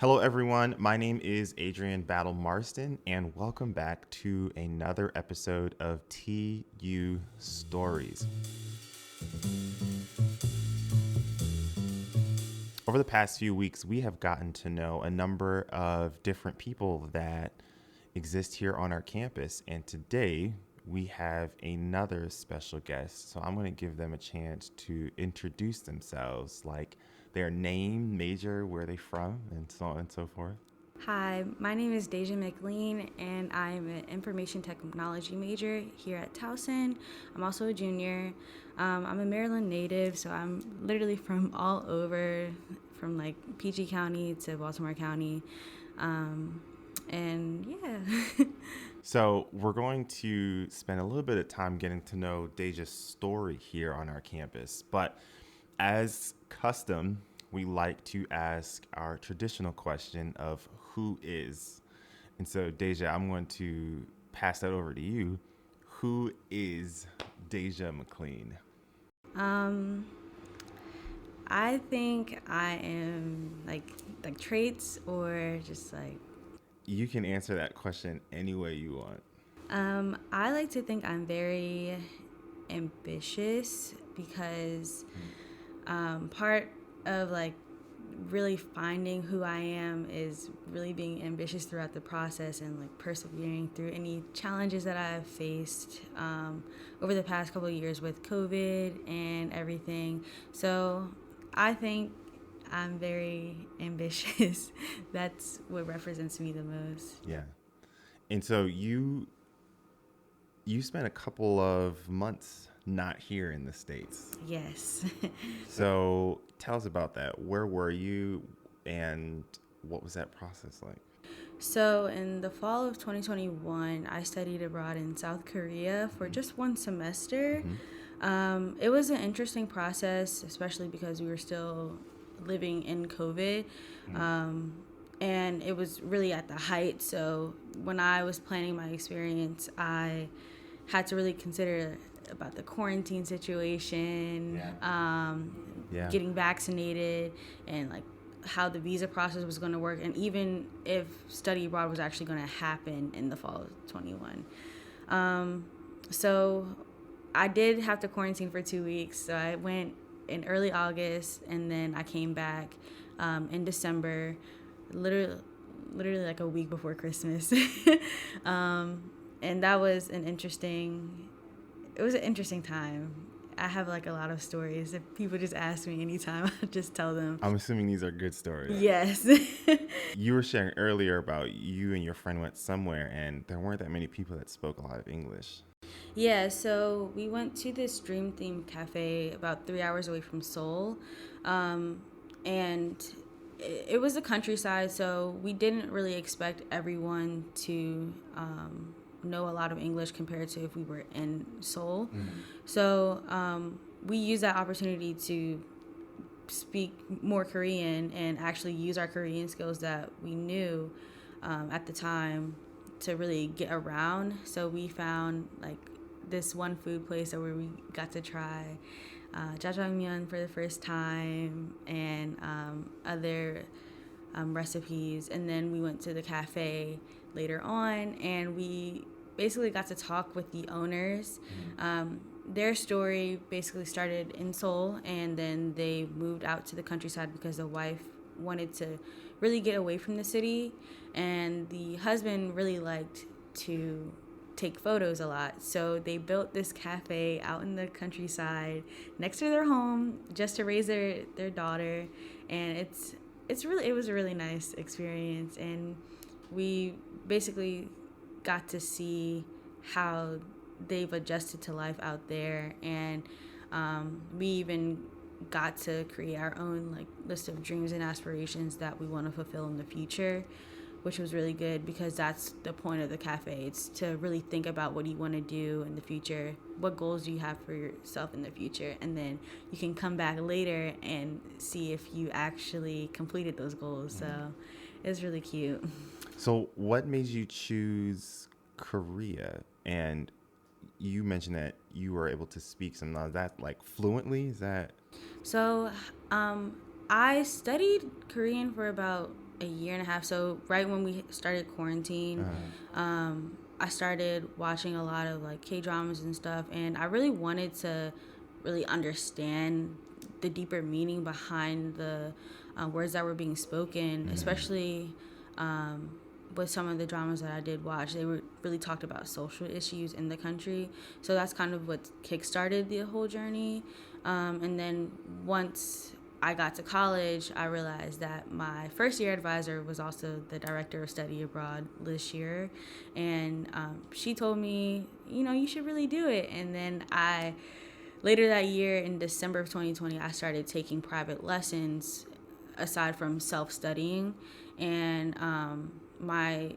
Hello, everyone. My name is Adrian Battle Marston, and welcome back to another episode of TU Stories. Over the past few weeks, we have gotten to know a number of different people that exist here on our campus, and today we have another special guest. So I'm going to give them a chance to introduce themselves, like their name, major, where they from, and so on and so forth. Hi, my name is Deja McLean, and I'm an information technology major here at Towson. I'm also a junior. I'm a Maryland native, so I'm literally from all over, from like PG County to Baltimore County. And yeah. So we're going to spend a little bit of time getting to know Deja's story here on our campus. But as custom, we like to ask our traditional question of who is. And so, Deja, I'm going to pass that over to you. Who is Deja McLean? um, I think I am like traits or just like You can answer that question any way you want. I like to think I'm very ambitious because part of like really finding who I am is really being ambitious throughout the process and like persevering through any challenges that I've faced over the past couple of years with COVID and everything. So I think I'm very ambitious. That's what represents me the most. Yeah. And so you spent a couple of months not here in the States. Yes. So tell us about that. Where were you and what was that process like? So, in the fall of 2021, I studied abroad in South Korea for just one semester. Mm-hmm. It was an interesting process, especially because we were still living in COVID. And it was really at the height. So, when I was planning my experience, I had to really consider about the quarantine situation, Yeah. getting vaccinated, and like how the visa process was going to work, and even if study abroad was actually going to happen in the fall of 21. So I did have to quarantine for 2 weeks. So I went in early August, and then I came back in December, literally like a week before Christmas. And that was it was an interesting time. I have like a lot of stories. If people just ask me anytime, I'll just tell them. I'm assuming these are good stories. Yes. You were sharing earlier about you and your friend went somewhere and there weren't that many people that spoke a lot of English. Yeah, so we went to this dream themed cafe about 3 hours away from Seoul. And it was the countryside, so we didn't really expect everyone to know a lot of English compared to if we were in Seoul. So we used that opportunity to speak more Korean and actually use our Korean skills that we knew at the time to really get around. So we found like this one food place where we got to try jjajangmyeon for the first time and other recipes. And then we went to the cafe later on and we basically got to talk with the owners. Their story basically started in Seoul and then they moved out to the countryside because the wife wanted to really get away from the city and the husband really liked to take photos a lot. So they built this cafe out in the countryside next to their home just to raise their daughter, and it was a really nice experience, and we basically got to see how they've adjusted to life out there, and we even got to create our own like list of dreams and aspirations that we want to fulfill in the future, which was really good because that's the point of the cafe. It's to really think about what you want to do in the future, what goals do you have for yourself in the future, and then you can come back later and see if you actually completed those goals. So it was really cute. So what made you choose Korea? And you mentioned that you were able to speak some of that like fluently. Is that So I studied Korean for about a year and a half. So right when we started quarantine, I started watching a lot of like K dramas and stuff, and I really wanted to really understand the deeper meaning behind the words that were being spoken, especially with some of the dramas that I did watch. They were really talked about social issues in the country, so that's kind of what kickstarted the whole journey. And then once I got to college, I realized that my first year advisor was also the director of study abroad this year, and she told me, you should really do it. And then later that year in December of 2020, I started taking private lessons aside from self-studying. And my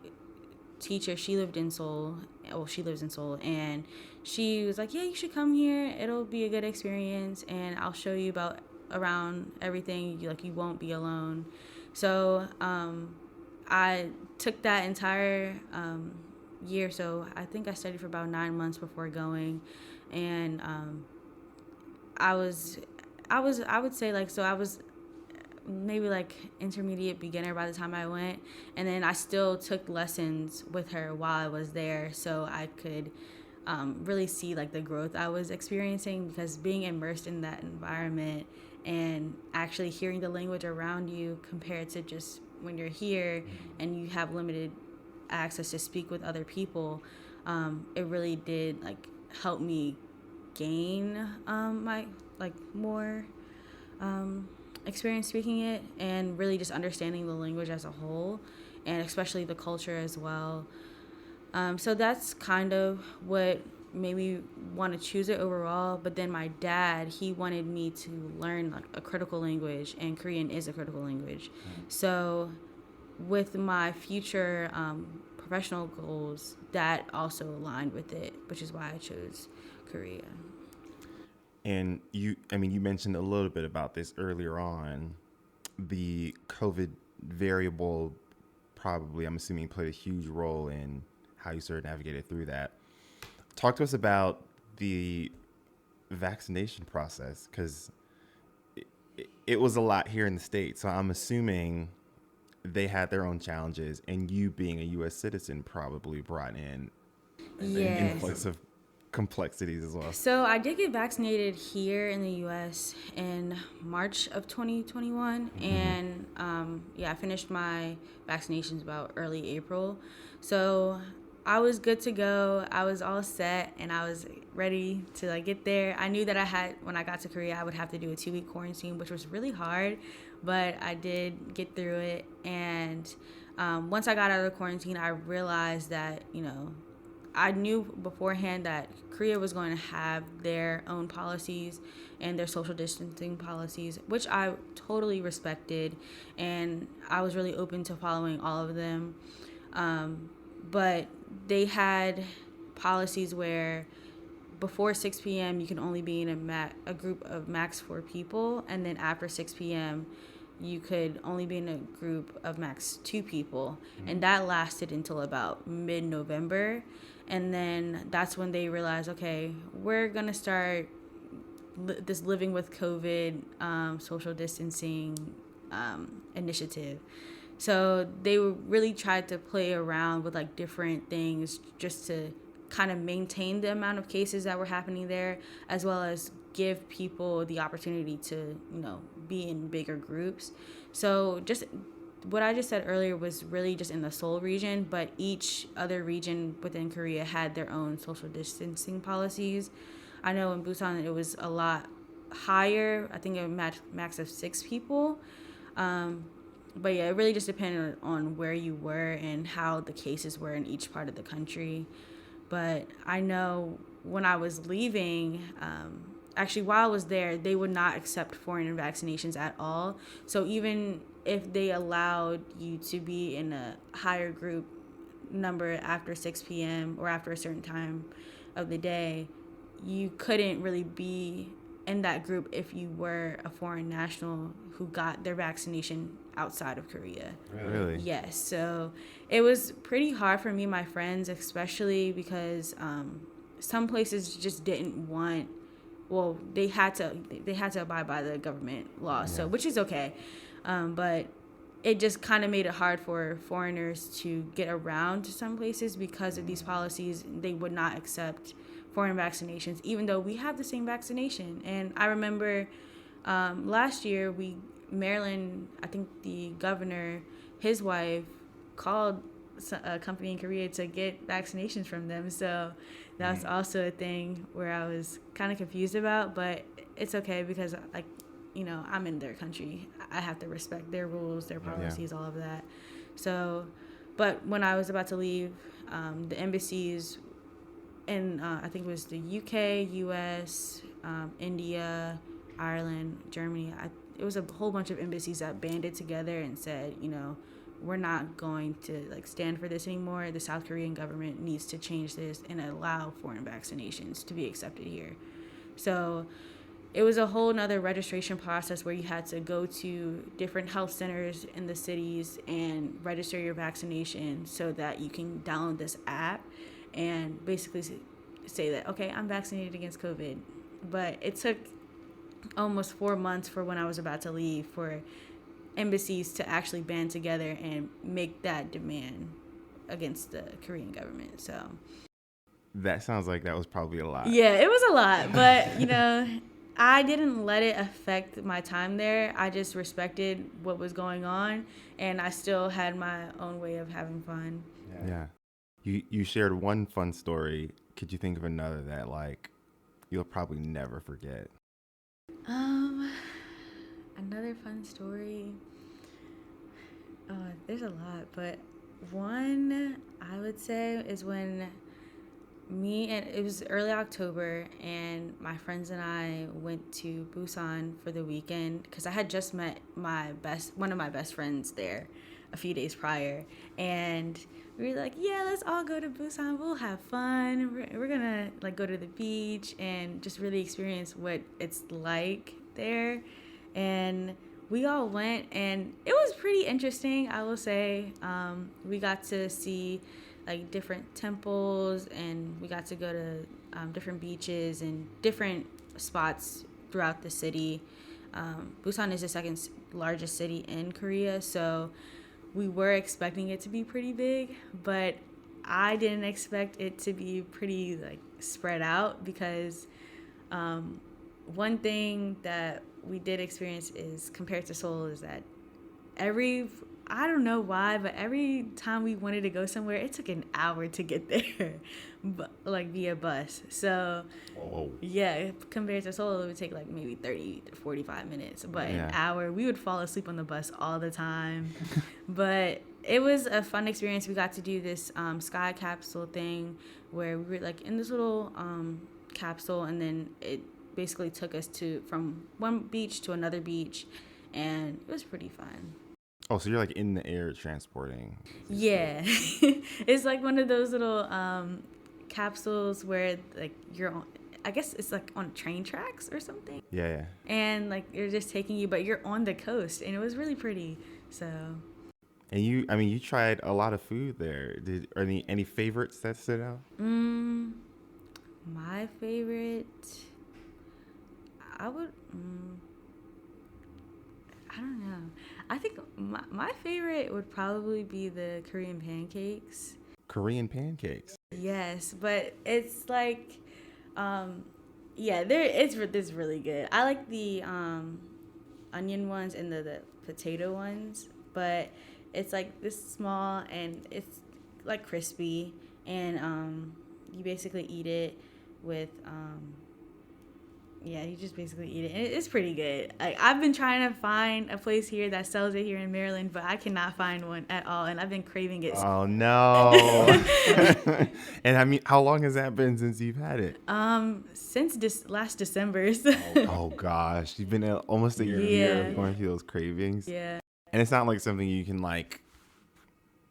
teacher, she lived in Seoul. Well, she lives in Seoul, and she was like, yeah, you should come here. It'll be a good experience, and I'll show you about around everything. You won't be alone. So I took that entire year. So I think I studied for about 9 months before going, and I would say I was maybe like intermediate beginner by the time I went, and then I still took lessons with her while I was there, so I could really see like the growth I was experiencing, because being immersed in that environment and actually hearing the language around you compared to just when you're here and you have limited access to speak with other people, it really did like help me gain my like more experience speaking it, and really just understanding the language as a whole, and especially the culture as well. So that's kind of what made me want to choose it overall. But then my dad, he wanted me to learn like a critical language, and Korean is a critical language. So with my future professional goals, that also aligned with it, which is why I chose Korea. And you mentioned a little bit about this earlier on. The COVID variable probably, I'm assuming, played a huge role in how you sort of navigated through that. Talk to us about the vaccination process, because it was a lot here in the States. So I'm assuming they had their own challenges, and you being a U.S. citizen probably brought in an influx of complexities as well. So I did get vaccinated here in the U.S. in March of 2021, and I finished my vaccinations about early April. So I was good to go. I was all set, and I was ready to like get there. I knew that when I got to Korea, I would have to do a 2-week quarantine, which was really hard, but I did get through it. And once I got out of the quarantine, I realized that, I knew beforehand that Korea was going to have their own policies and their social distancing policies, which I totally respected, and I was really open to following all of them. But they had policies where before 6 p.m. you can only be in a group of max 4 people, and then after 6 p.m. you could only be in a group of max 2 people, and that lasted until about mid-November. And then that's when they realized, okay, we're going to start this living with COVID social distancing initiative. So they really tried to play around with like different things just to kind of maintain the amount of cases that were happening there, as well as give people the opportunity to, be in bigger groups. So just what I just said earlier was really just in the Seoul region, but each other region within Korea had their own social distancing policies. I know in Busan it was a lot higher. I think a max of 6 people. But yeah, it really just depended on where you were and how the cases were in each part of the country. But I know when I was leaving, actually while I was there, they would not accept foreign vaccinations at all. So even if they allowed you to be in a higher group number after 6 p.m. or after a certain time of the day, you couldn't really be in that group if you were a foreign national who got their vaccination outside of Korea. Really? Yes. So it was pretty hard for me and my friends, especially because some places just didn't want. Well, they had to abide by the government laws, so which is okay. But it just kind of made it hard for foreigners to get around to some places because of these policies. They would not accept foreign vaccinations, even though we have the same vaccination. And I remember last year, Maryland, I think the governor, his wife, called a company in Korea to get vaccinations from them. So that's also a thing where I was kind of confused about, but it's okay because, like, I'm in their country. I have to respect their rules, their policies, all of that. So, but when I was about to leave, the embassies in, I think it was the UK, US, India, Ireland, Germany, it was a whole bunch of embassies that banded together and said, we're not going to stand for this anymore. The South Korean government needs to change this and allow foreign vaccinations to be accepted here. So it was a whole nother registration process where you had to go to different health centers in the cities and register your vaccination so that you can download this app and basically say that, okay, I'm vaccinated against COVID. But it took almost 4 months for when I was about to leave for embassies to actually band together and make that demand against the Korean government. So that sounds like that was probably a lot. Yeah, it was a lot, but I didn't let it affect my time there. I just respected what was going on, and I still had my own way of having fun. Yeah. You shared one fun story. Could you think of another that you'll probably never forget? Another fun story. There's a lot, but one I would say is when it was early October, and my friends and I went to Busan for the weekend because I had just met one of my best friends there a few days prior, and we were like, yeah, let's all go to Busan. We'll have fun. We're gonna go to the beach and just really experience what it's like there. And we all went, and it was pretty interesting, I will say. We got to see different temples, and we got to go to different beaches and different spots throughout the city. Busan is the second largest city in Korea, so we were expecting it to be pretty big, but I didn't expect it to be pretty spread out because one thing that we did experience is, compared to Seoul, is that I don't know why, but every time we wanted to go somewhere, it took an hour to get there, via bus. So, yeah, compared to Seoul, it would take maybe 30 to 45 minutes. But an hour, we would fall asleep on the bus all the time. But it was a fun experience. We got to do this sky capsule thing where we were in this little capsule, and then it basically took us from one beach to another beach, and it was pretty fun. Oh, so you're in the air transporting? Yeah. It's one of those little capsules where you're on, I guess it's on train tracks or something. Yeah. And you're just taking you, but you're on the coast, and it was really pretty. So. And you tried a lot of food there. Are there any favorites that stood out? My favorite, I don't know. I think my favorite would probably be the Korean pancakes. Korean pancakes? Yes, but it's it's really good. I like the onion ones and the potato ones, but it's this small, and it's crispy, and you basically eat it with you just basically eat it. And it's pretty good. I've been trying to find a place here that sells it here in Maryland, but I cannot find one at all, and I've been craving it. Oh no! And how long has that been since you've had it? Since last December. Oh gosh, you've been almost a year going through those cravings. Yeah. And it's not something you can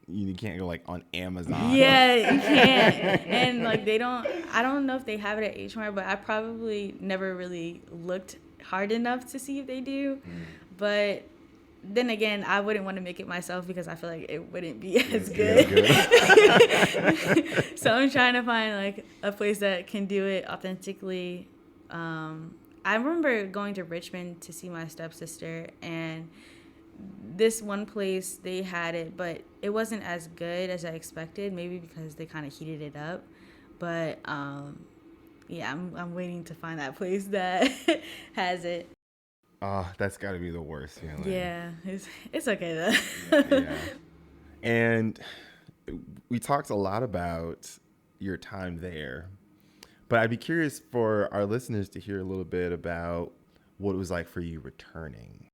you can't go on Amazon. Yeah, you can't. And I don't know if they have it at H Mart, but I probably never really looked hard enough to see if they do. But then again, I wouldn't want to make it myself because I feel like it wouldn't be as good. So I'm trying to find a place that can do it authentically. I remember going to Richmond to see my stepsister, and this one place, they had it, but it wasn't as good as I expected, maybe because they kind of heated it up. But yeah, I'm waiting to find that place that has it. Oh, that's got to be the worst feeling. Yeah, it's okay though. Yeah. And we talked a lot about your time there, but I'd be curious for our listeners to hear a little bit about what it was like for you returning.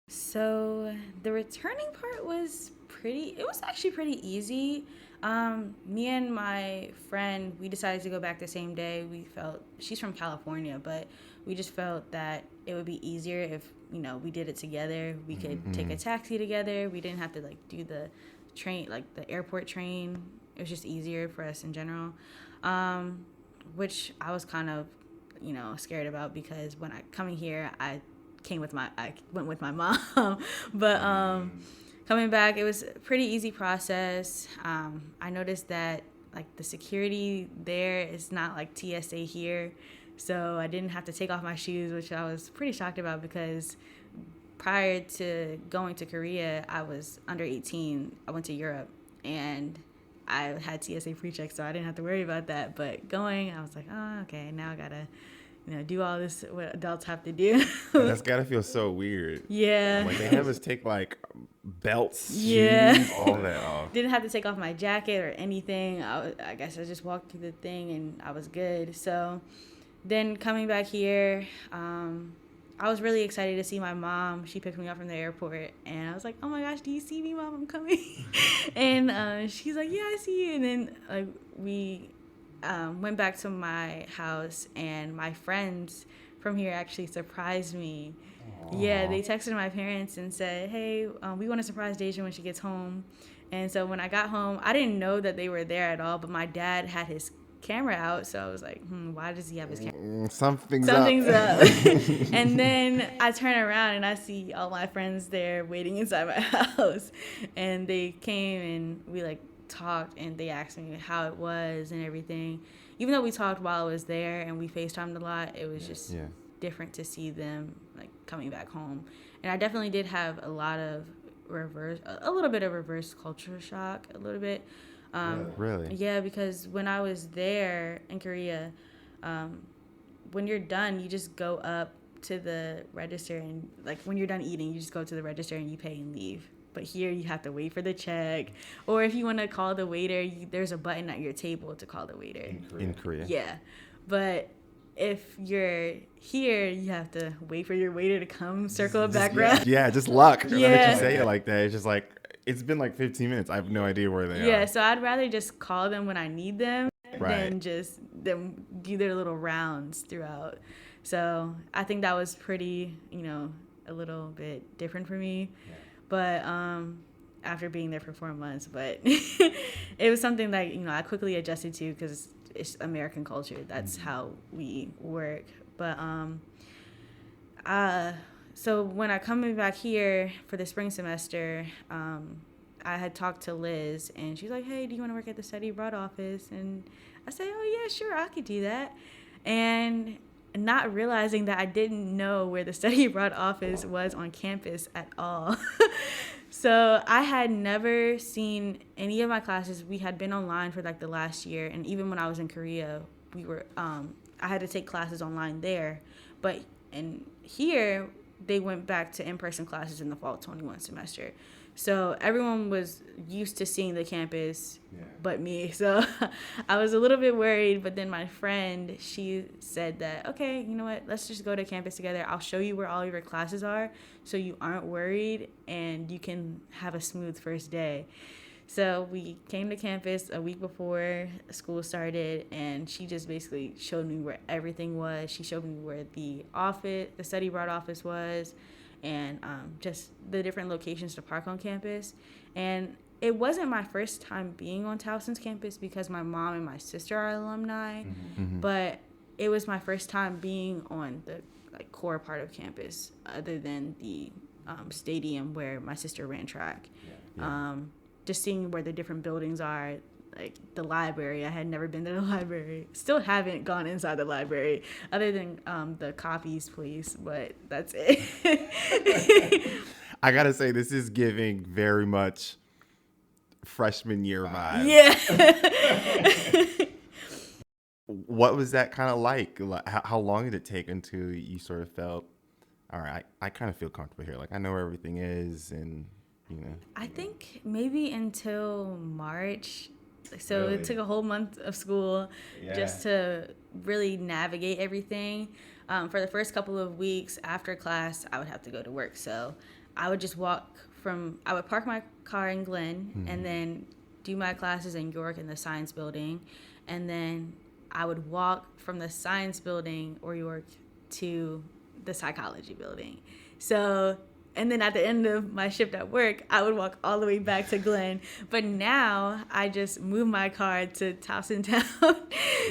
So the returning part was it was actually pretty easy. Me and my friend, we decided to go back the same day. We felt, she's from California, but we just felt that it would be easier if, we did it together. We could take a taxi together. We didn't have to like do the train, like the airport train. It was just easier for us in general. Which I was kind of, scared about, because when coming here, I went with my mom. But coming back, it was a pretty easy process. I noticed that like the security there is not like TSA here, so I didn't have to take off my shoes, which I was pretty shocked about, because prior to going to Korea, I was under 18. I went to Europe and I had TSA pre-check, so I didn't have to worry about that. But going, I was like, oh, okay, now I gotta, do all this what adults have to do. That's gotta feel so weird. Yeah. Like they have us take like belts, Yeah. shoes, all that off. Didn't have to take off my jacket or anything. I guess I just walked through the thing and I was good. So then coming back here, I was really excited to see my mom. She picked me up from the airport, and I was like, oh my gosh, do you see me, Mom? I'm coming. And she's like, yeah, I see you. And then like we went back to my house, and my friends from here actually surprised me. Aww. Yeah, they texted my parents and said, hey, we want to surprise Deja when she gets home. And so when I got home, I didn't know that they were there at all, but my dad had his camera out, so I was like, why does he have his camera? Something's up. And then I turn around and I see all my friends there waiting inside my house, and they came and we like talked, and they asked me how it was and everything. Even though we talked while I was there and we FaceTimed a lot, it was just different to see them like coming back home. And I definitely did have a little bit of reverse culture shock, a little bit. Really? Yeah, because when I was there in Korea, when you're done, you just go up to the register, and like when you're done eating, you just go to the register and you pay and leave. But here you have to wait for the check, or if you want to call the waiter, there's a button at your table to call the waiter. In Korea. Yeah, but if you're here, you have to wait for your waiter to come, circle back around. Yeah, just luck. Yeah. That you say it like that. It's just like, it's been like 15 minutes. I have no idea where they are. Yeah, so I'd rather just call them when I need them than just them do their little rounds throughout. So I think that was pretty, a little bit different for me. Yeah. But after being there for 4 months, but it was something that, I quickly adjusted to, because it's American culture. That's how we work. But so when I coming back here for the spring semester, I had talked to Liz, and she's like, hey, do you want to work at the study abroad office? And I said, oh yeah, sure, I could do that. And not realizing that I didn't know where the study abroad office was on campus at all. So I had never seen any of my classes. We had been online for like the last year, and even when I was in Korea, we were I had to take classes online there. But in here, they went back to in-person classes in the fall 21 semester. So everyone was used to seeing the campus, but me. So I was a little bit worried, but then my friend, she said that, okay, you know what, let's just go to campus together. I'll show you where all of your classes are, so you aren't worried and you can have a smooth first day. So we came to campus a week before school started, and she just basically showed me where everything was. She showed me where the study abroad office was, and just the different locations to park on campus. And it wasn't my first time being on Towson's campus, because my mom and my sister are alumni, but it was my first time being on the core part of campus, other than the stadium where my sister ran track. Just seeing where the different buildings are, like the library. I had never been to the library. Still haven't gone inside the library, other than the copies place, but that's it. I gotta say, this is giving very much freshman year vibes. Yeah. What was that kind of like? How long did it take until you sort of felt, all right, I kind of feel comfortable here. Like I know where everything is, and you know. I think maybe until March. So Really? it took a whole month of school just to really navigate everything. For the first couple of weeks after class, I would have to go to work. So I would just I would park my car in Glen and then do my classes in York in the science building. And then I would walk from the science building or York to the psychology building. So, and then at the end of my shift at work, I would walk all the way back to Glen. But now I just move my car to Towson Town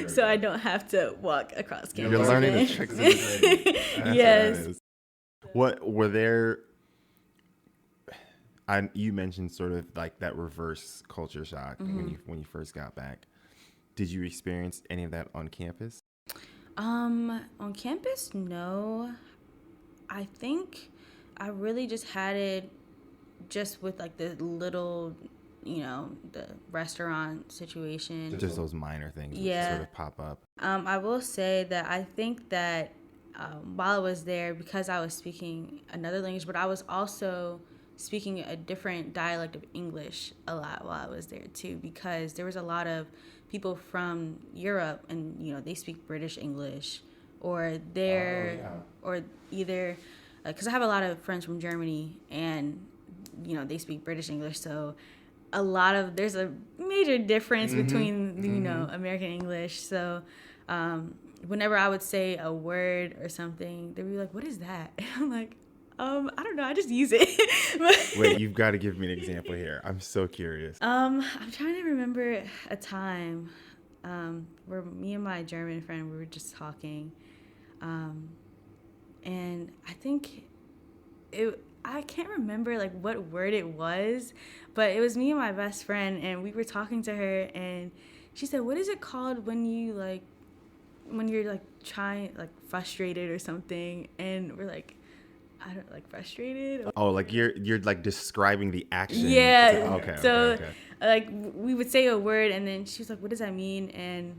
so I don't have to walk across campus. You're learning the tricks of the trade. Yes. What were there? You mentioned sort of like that reverse culture shock when you first got back. Did you experience any of that on campus? On campus, no. I think I really just had it just with like the little, the restaurant situation. Just those minor things Yeah. that sort of pop up. I will say that I think that while I was there, because I was speaking another language, but I was also speaking a different dialect of English a lot while I was there too, because there was a lot of people from Europe and, they speak British English or or either, because I have a lot of friends from Germany and, they speak British English. So there's a major difference between, American English. So, whenever I would say a word or something, they'd be like, "What is that?" And I'm like, I don't know. I just use it. Wait, you've got to give me an example here. I'm so curious. I'm trying to remember a time where me and my German friend, we were just talking. And I think I can't remember like what word it was, but it was me and my best friend, and we were talking to her, and she said, "What is it called when you're trying, like frustrated or something?" And we're like, I don't like frustrated. Oh, like you're like describing the action. Yeah. Okay. So like we would say a word, and then she was like, "What does that mean?" And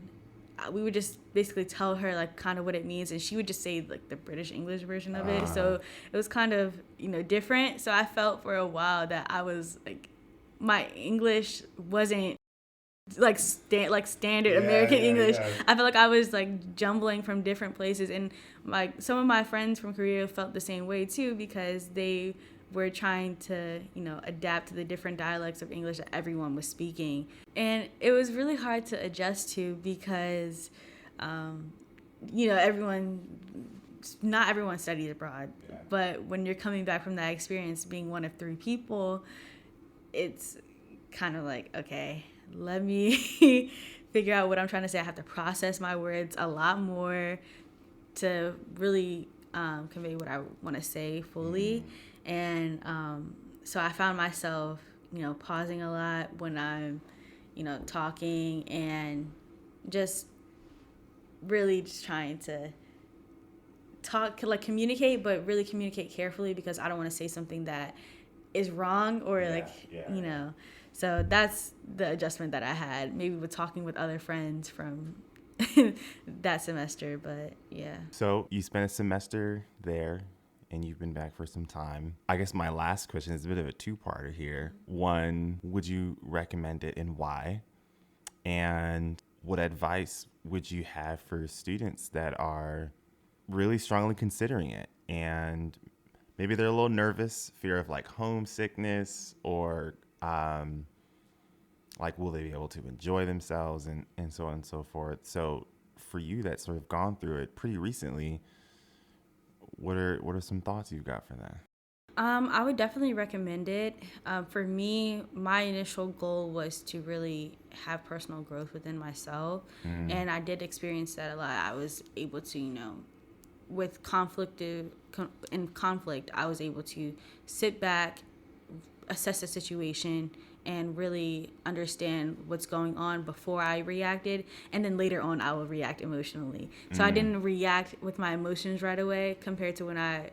we would just basically tell her like kind of what it means, and she would just say like the British English version of it. So it was kind of different. So I felt for a while that I was like, my English wasn't like standard American English. Yeah. I felt like I was like jumbling from different places, and some of my friends from Korea felt the same way too, because they were trying to adapt to the different dialects of English that everyone was speaking, and it was really hard to adjust to because not everyone studies abroad. Yeah. But when you're coming back from that experience being one of 3 people, it's kind of like, okay, let me figure out what I'm trying to say. I have to process my words a lot more to really convey what I want to say fully. And so I found myself, pausing a lot when I'm, talking, and just really just trying to like communicate, but really communicate carefully, because I don't want to say something that is wrong or So that's the adjustment that I had, maybe with talking with other friends from that semester, but yeah. So you spent a semester there and you've been back for some time. I guess my last question is a bit of a 2-parter here. One, would you recommend it and why? And what advice would you have for students that are really strongly considering it and maybe they're a little nervous, fear of like homesickness or like will they be able to enjoy themselves and so on and so forth. So for you that sort of gone through it pretty recently, what are some thoughts you've got for that? I would definitely recommend it. For me, my initial goal was to really have personal growth within myself, and I did experience that a lot. I was able to, with conflict, I was able to sit back, assess the situation, and really understand what's going on before I reacted, and then later on I will react emotionally. So I didn't react with my emotions right away compared to when I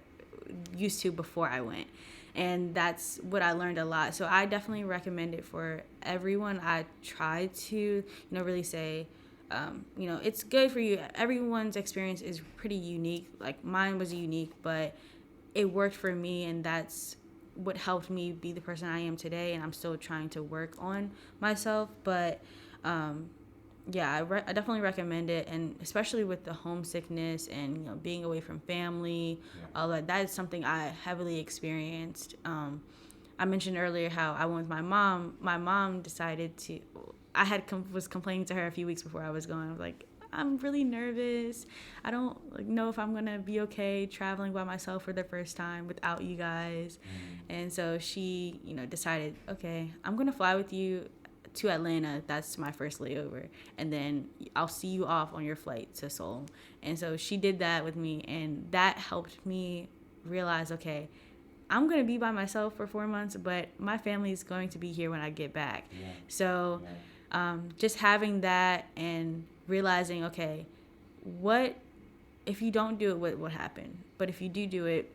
used to before I went. And that's what I learned a lot. So I definitely recommend it for everyone. I try to, really say, it's good for you. Everyone's experience is pretty unique. Like mine was unique, but it worked for me, and that's what helped me be the person I am today. And I'm still trying to work on myself, but yeah, I definitely recommend it, and especially with the homesickness and being away from family, all that. That is something I heavily experienced. I mentioned earlier how I went with my mom. My mom decided to. Was complaining to her a few weeks before I was going. I was like, I'm really nervous. I don't know if I'm gonna be okay traveling by myself for the first time without you guys. And so she, decided, okay, I'm gonna fly with you to Atlanta. That's my first layover, and then I'll see you off on your flight to Seoul. And so she did that with me, and that helped me realize, okay, I'm going to be by myself for 4 months, but my family is going to be here when I get back. So just having that and realizing, okay, what if you don't do it, what happened? But if you do it,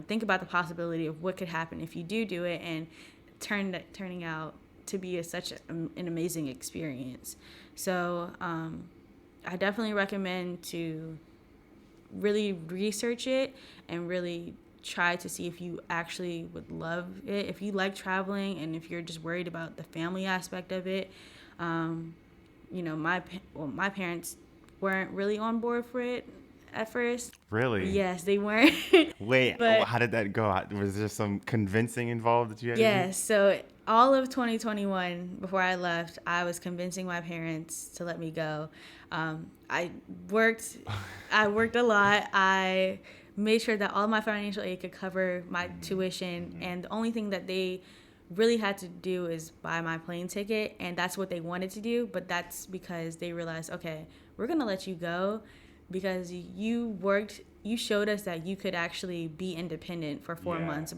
think about the possibility of what could happen if you do it, and turning out to be such an amazing experience. So I definitely recommend to really research it and really try to see if you actually would love it. If you like traveling, and if you're just worried about the family aspect of it, my parents weren't really on board for it at first. Really? Yes, they weren't. Wait, But how did that go? Was there some convincing involved that you had to do? yes, so all of 2021, before I left, I was convincing my parents to let me go. I worked, I worked a lot. I made sure that all my financial aid could cover my tuition, and the only thing that they really had to do is buy my plane ticket, and that's what they wanted to do. But that's because they realized, okay, we're gonna let you go because you showed us that you could actually be independent for 4 months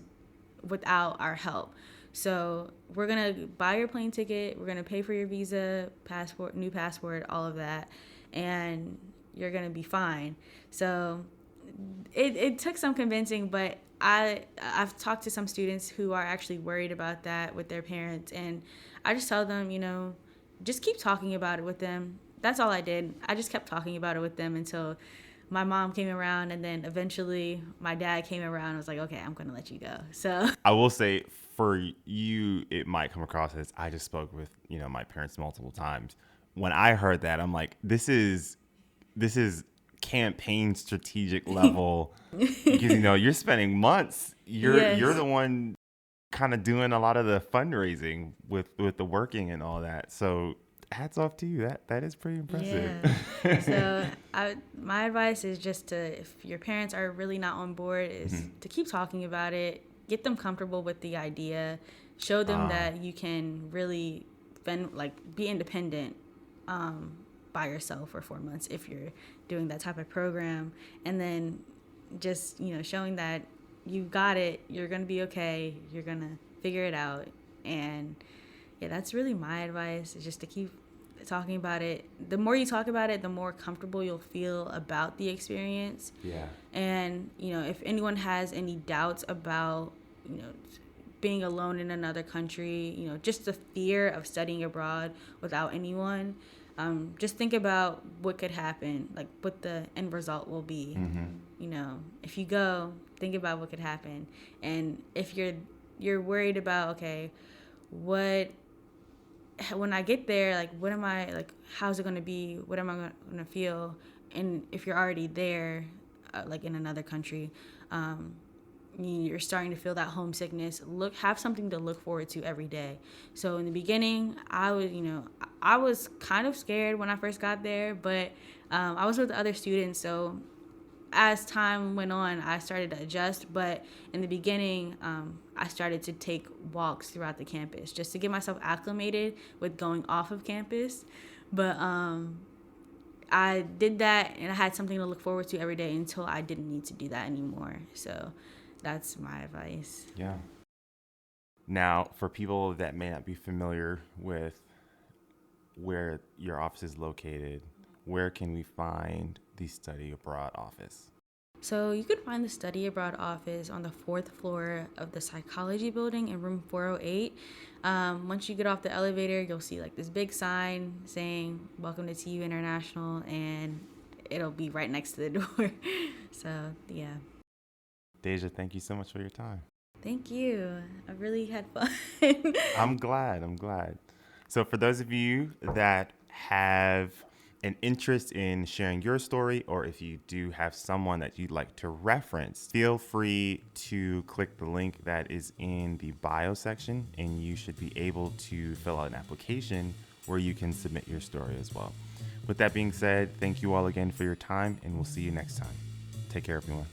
without our help. So we're gonna buy your plane ticket, we're gonna pay for your visa, passport, new passport, all of that, and you're gonna be fine. So it took some convincing, but I've talked to some students who are actually worried about that with their parents, and I just tell them, just keep talking about it with them. That's all I did. I just kept talking about it with them until my mom came around, and then eventually my dad came around and was like, okay, I'm going to let you go. So I will say for you, it might come across as I just spoke with, my parents multiple times. When I heard that, I'm like, this is campaign strategic level because, you're spending months. You're yes. the one kind of doing a lot of the fundraising with the working and all that. So hats off to you. That is pretty impressive. Yeah. So my advice is just to, if your parents are really not on board, is to keep talking about it, get them comfortable with the idea, show them that you can really be independent by yourself for 4 months if you're doing that type of program, and then just showing that you got it, you're gonna be okay, you're gonna figure it out. And yeah, that's really my advice, is just to keep talking about it. The more you talk about it, the more comfortable you'll feel about the experience. Yeah. And if anyone has any doubts about being alone in another country, just the fear of studying abroad without anyone, just think about what could happen, like what the end result will be. If you go, think about what could happen. And if you're worried about, okay, when I get there, like, what am I, like, how's it going to be? What am I going to feel? And if you're already there, like in another country, you're starting to feel that homesickness. Have something to look forward to every day. So in the beginning, I was kind of scared when I first got there, but I was with other students, so as time went on, I started to adjust. But in the beginning, I started to take walks throughout the campus just to get myself acclimated with going off of campus. But I did that, and I had something to look forward to every day until I didn't need to do that anymore. So that's my advice. Yeah. Now, for people that may not be familiar with where your office is located, where can we find the study abroad office? So you could find the study abroad office on the fourth floor of the psychology building in room 408. Once you get off the elevator, you'll see like this big sign saying "Welcome to TU International," and it'll be right next to the door. So yeah, Deja, thank you so much for your time. thank you. I really had fun. I'm glad. I'm glad. So, for those of you that have an interest in sharing your story, or if you do have someone that you'd like to reference, feel free to click the link that is in the bio section, and you should be able to fill out an application where you can submit your story as well. With that being said, thank you all again for your time, and we'll see you next time. Take care, everyone.